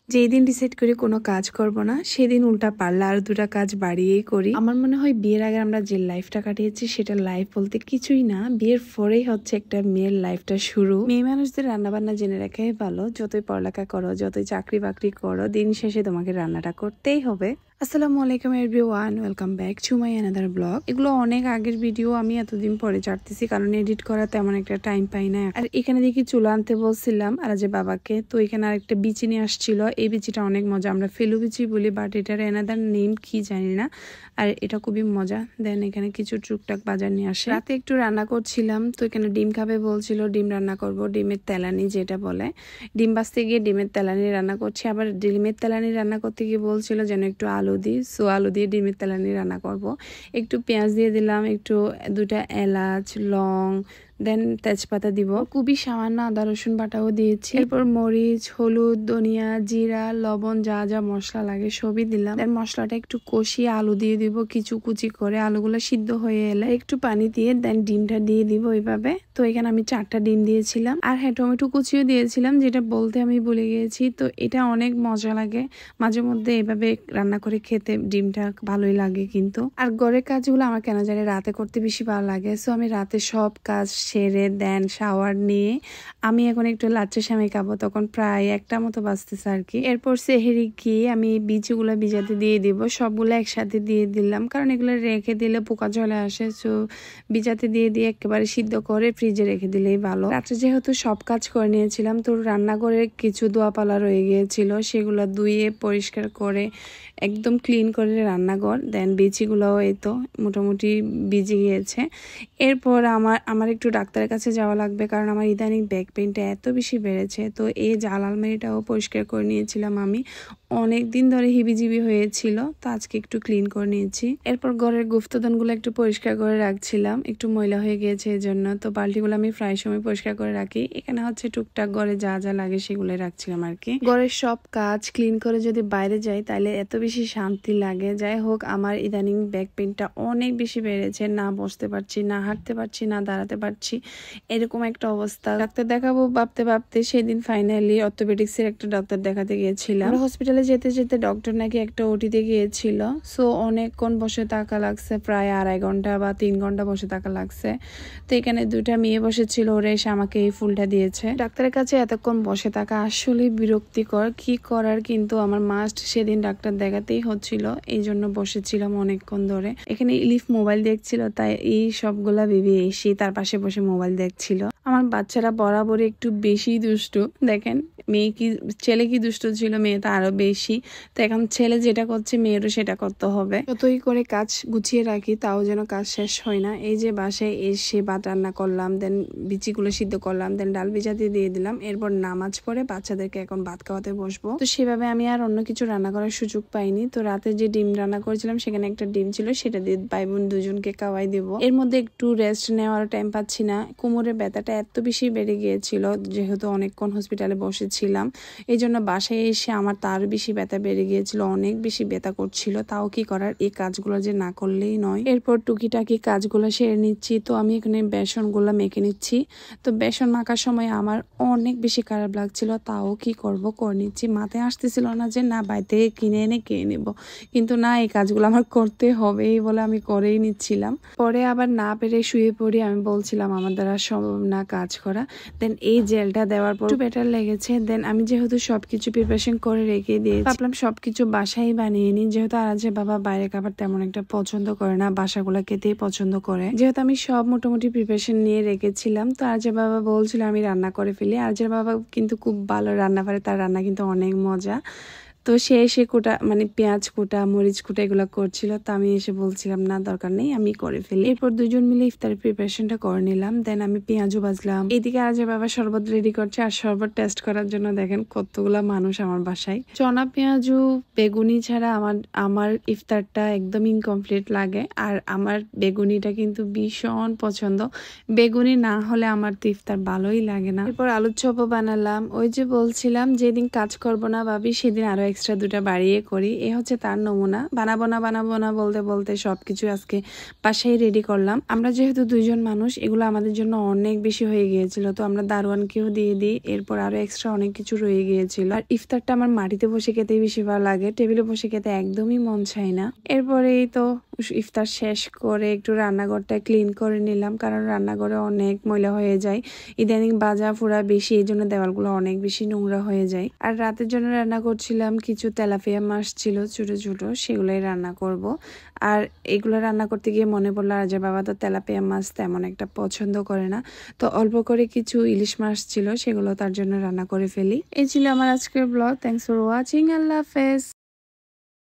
যেই দিন ডিসাইড করি কোনো কাজ করব না সেদিন উল্টা পারলে আর দুটা কাজ বাড়িয়েই করি। আমার মনে হয় বিয়ের আগে আমরা যে লাইফটা কাটিয়েছি সেটা লাইফ বলতে কিছুই না, বিয়ের পরেই হচ্ছে একটা মেয়ের লাইফটা শুরু। মেয়ে মানুষদের রান্না বান্না জেনে রাখাই ভালো। যতই পড়ালেখা করো, যতই চাকরি বাকরি করো, দিন শেষে তোমাকে রান্নাটা করতেই হবে। আসসালামু আলাইকুম everyone, welcome back to my another blog. এগুলো অনেক আগের ভিডিও, আমি এতদিন পরে ছাড়তেছি কারণ এডিট করা তেমন একটা টাইম পাই না। আর এখানে দেখি চুলা আনতে বলছিলাম আর যে বাবাকে, তো এখানে আরেকটা বিচি নিয়ে আসছিল। এই বিচিটা অনেক মজা, আমরা ফেলু বিচি বলি, বাট এটার অ্যানাদার নেম কি জানি না। আর এটা খুবই মজা। দেন এখানে কিছু টুকটাক বাজার নিয়ে আসে। রাতে একটু রান্না করছিলাম, তো এখানে ডিম খাবে বলছিল, ডিম রান্না করব, ডিমের তেলানি যেটা বলে। ডিম ভাজতে গিয়ে ডিমের তেলানি রান্না করছি, আবার ডিমের তেলানি রান্না করতে গিয়ে বলছিল যেন একটু আলু দিই, সো আলু দিয়ে ডিমের তেলানি রান্না করব। একটু পেঁয়াজ দিয়ে দিলাম, একটু দুটা এলাচ, লং, দেন তেজপাতা দিব, খুবই সামান্য আদা রসুন বাটাও দিয়েছি। এরপর মরিচ, হলুদ, ধনিয়া, জিরা, লবণ, যা যা মশলা লাগে সবই দিলাম। দেন মশলাটা একটু কষিয়ে আলু দিয়ে দিব কিছু কুচি করে। আলুগুলো সিদ্ধ হয়ে এলে একটু পানি দিয়ে দেন ডিমটা দিয়ে দিব এইভাবে। তো এখানে আমি 4টা ডিম দিয়েছিলাম, আর হ্যাঁ টমেটো কুচিও দিয়েছিলাম, যেটা বলতে আমি ভুলে গিয়েছি। তো এটা অনেক মজা লাগে, মাঝে মধ্যে এভাবে রান্না করে খেতে ডিমটা ভালোই লাগে কিন্তু। আর ঘরের কাজগুলো আমার কেন জানি রাতে করতে বেশি ভালো লাগে, সো আমি রাতে সব কাজ সেরে দেন শাওয়ার নিয়ে আমি এখন একটু লাচ্চা সেমাই খাবো। তখন প্রায় 1টা মতো বাজতেছে আর কি। এরপর সেহেরি গিয়ে আমি বীজগুলো ভিজাতে দিয়ে দিব, সবগুলো একসাথে দিয়ে দিলাম কারণ এগুলো রেখে দিলে পোকা চলে আসে। সো ভিজাতে দিয়ে দিয়ে একেবারে সিদ্ধ করে ফ্রিজে রেখে দিলেই ভালো। রাত্রে যেহেতু সব কাজ করে নিয়েছিলাম, তো রান্নাঘরে কিছু ধোয়াপালা রয়ে গিয়েছিল, সেগুলো ধুয়ে পরিষ্কার করে একদম ক্লিন করে রান্নাঘর। দেন বিচিগুলোও এই তো মোটামুটি ভিজে গিয়েছে। এরপর আমার একটু ডাক্তারের কাছে যাওয়া লাগবে কারণ আমার ইদানিং ব্যাক পেইনটা এত বেশি বেড়েছে। তো এই জাল আলমারিটাও পরিষ্কার করে নিয়েছিলাম আমি, অনেক দিন ধরে হিবিজিবি হয়েছিল, তো আজকে একটু ক্লিন করে নিয়েছি। এরপর ঘরের গুপ্তধনগুলো একটু পরিষ্কার করে রাখছিলাম, একটু ময়লা হয়ে গিয়েছে এই জন্য। তো বালতিগুলো আমি প্রায় সময় পরিষ্কার করে রাখি। এখানে হচ্ছে টুকটাক ঘরে যা যা লাগে সেগুলো রাখছিলাম আর কি। ঘরের সব কাজ ক্লিন করে যদি বাইরে যাই তাহলে এত বেশি শান্তি লাগে। যাই হোক, আমার ইদানিং ব্যাক পেইনটা অনেক বেশি বেড়েছে, না বসতে পারছি, না হাঁটতে পারছি, না দাঁড়াতে পারছি, এরকম একটা অবস্থা। ডাক্তার দেখাবো ভাবতে ভাবতে সেদিন ফাইনালি অর্থোপেডিক্সের একটা ডাক্তার দেখাতে গিয়েছিলাম। হসপিটালে যেতে যেতে ডক্টর নাকি একটা ওটিতে গিয়েছিল, সো অনেকক্ষণ বসে থাকা লাগছে, প্রায় 2.5 ঘন্টা বা 3 ঘন্টা বসে থাকা লাগছে। তো এখানে 2টা মেয়ে বসেছিল, ওরা এসে আমাকে এই ফুলটা দিয়েছে। ডাক্তারের কাছে এতক্ষণ বসে থাকা আসলে বিরক্তিকর, কি করার, কিন্তু আমার মাস্ট সেদিন ডাক্তার দেখাতেই হচ্ছিল, এই জন্য বসেছিলাম অনেকক্ষণ ধরে। এখানে ইলিফ মোবাইল দেখছিল, তাই এই সবগুলা ভেবে এসে তার পাশে বসে মোবাইল দেখছিল। আমার বাচ্চারা বরাবরই একটু বেশি দুষ্টু। দেখেন ছেলে কি দুষ্ট ছিল, মেয়ে তো আরো বেশি। তো এখন ছেলে যেটা করছে মেয়েরও সেটা করতে হবে। যতই করে কাজ গুছিয়ে রাখি তাও যেন কাজ শেষ হয় না। এই যে বাসায় এসে ভাত রান্না করলাম, দেন বিচিগুলো সিদ্ধ করলাম, দেন ডাল ভিজাতে দিয়ে দিলাম। এরপর নামাজ পড়ে বাচ্চাদেরকে এখন ভাত খাওয়াতে বসবো। তো সেভাবে আমি আর অন্য কিছু রান্না করার সুযোগ পাইনি। তো রাতে যে ডিম রান্না করেছিলাম সেখানে একটা ডিম ছিল, সেটা দিয়ে ভাই বোন দুজনকে খাওয়াই দেবো। এর মধ্যে একটু রেস্ট নেওয়ার টাইম পাচ্ছি না, কোমরের ব্যথাটা এত বেশি বেড়ে গিয়েছিল যেহেতু অনেকক্ষণ হসপিটালে বসেছিলাম। এই জন্য বাসায় এসে আমার তার বেশি ব্যথা বেড়ে গিয়েছিল, অনেক বেশি ব্যথা করছিল। তাও কি করার, এই কাজগুলো যে না করলেই নয়। এরপর টুকিটাকি কাজগুলো সেরে নিচ্ছি। তো আমি এখানে বেসনগুলো মেখে নিচ্ছি। তো বেসন মাখার সময় আমার অনেক বেশি খারাপ লাগছিল, তাও কি করব, করে নিচ্ছি। মাথায় আসতেছিল না যে না বাইরে থেকে কিনে এনে খেয়ে নেব, কিন্তু না, এই কাজগুলো আমার করতে হবে বলে আমি করেই নিচ্ছিলাম। পরে আবার না পেরে শুয়ে পড়ি, আমি বলছিলাম আমার দ্বারা সম্ভব না কাজ করা। দেন এই জেলটা দেওয়ার পর একটু বেটার লেগেছে। দেন আমি যেহেতু সবকিছু প্রিপারেশন করে রেখে দিয়েছি, ভাবলাম সবকিছু বাসায় বানিয়ে নিই, যেহেতু আরাজের বাবা বাইরে খাবার তেমন একটা পছন্দ করে না, বাসাগুলো খেতেই পছন্দ করে। যেহেতু আমি সব মোটামুটি প্রিপারেশন নিয়ে রেখেছিলাম, তো আরাজের বাবা বলছিল আমি রান্না করে ফেলি। আরাজের বাবা কিন্তু খুব ভালো রান্না পারে, তার রান্না কিন্তু অনেক মজা। তো সে এসে কোটা মানে পেঁয়াজ কোটা, মরিচ কোটা এগুলো করছিল, তো আমি এসে বলছিলাম না দরকার নেই, আমি করে ফেলি। এরপর দুজন মিলে ইফতারের প্রিপারেশনটা করে নিলাম। দেন আমি পেঁয়াজও ভাজলাম। এদিকে আজ বাবা শরবত রেডি করছে, আর শরবত টেস্ট করার জন্য দেখেন কতগুলা মানুষ আমার বাসায়। চনা পেঁয়াজু বেগুনি ছাড়া আমার ইফতারটা একদম ইনকমপ্লিট লাগে। আর আমার বেগুনিটা কিন্তু ভীষণ পছন্দ, বেগুনি না হলে আমার তো ইফতার ভালোই লাগে না। এরপর আলুর চপও বানালাম। ওই যে বলছিলাম যেদিন কাজ করব না ভাবি সেদিন আরো এক্সট্রা 2টা বাড়িয়ে করি। এ হচ্ছে তার নমুনা। বানাবো না বলতে বলতে সবকিছু আজকে বাসায় রেডি করলাম। আমরা যেহেতু 2জন মানুষ, এগুলো আমাদের জন্য অনেক বেশি হয়ে গিয়েছিল, তো আমরা দারোয়ানকেও দিয়ে দিই। এরপর আরো এক্সট্রা অনেক কিছু রয়ে গিয়েছিল। আর ইফতারটা আমার মাটিতে বসে খেতেই বেশি ভালো লাগে, টেবিলে বসে খেতে একদমই মন চায় না। এরপরেই তো ইফতার শেষ করে একটু রান্নাঘরটা ক্লিন করে নিলাম, কারণ রান্নাঘরে অনেক ময়লা হয়ে যায়। ইদানিং বাজা ফুরা বেশি, এই জন্য দেওয়ালগুলো অনেক বেশি নোংরা হয়ে যায়। আর রাতের জন্য রান্না করছিলাম, কিছু তেলাপিয়া মাছ ছিল ছোট ছোট, সেগুলোই রান্না করব। আর এগুলো রান্না করতে গিয়ে মনে পড়লো আর যে বাবা তো তেলাপিয়া মাছ তেমন একটা পছন্দ করে না, তো অল্প করে কিছু ইলিশ মাছ ছিল, সেগুলো তার জন্য রান্না করে ফেলি। এই ছিল আমার আজকের ব্লগ। Thanks for watching. আল্লাহ হাফেজ।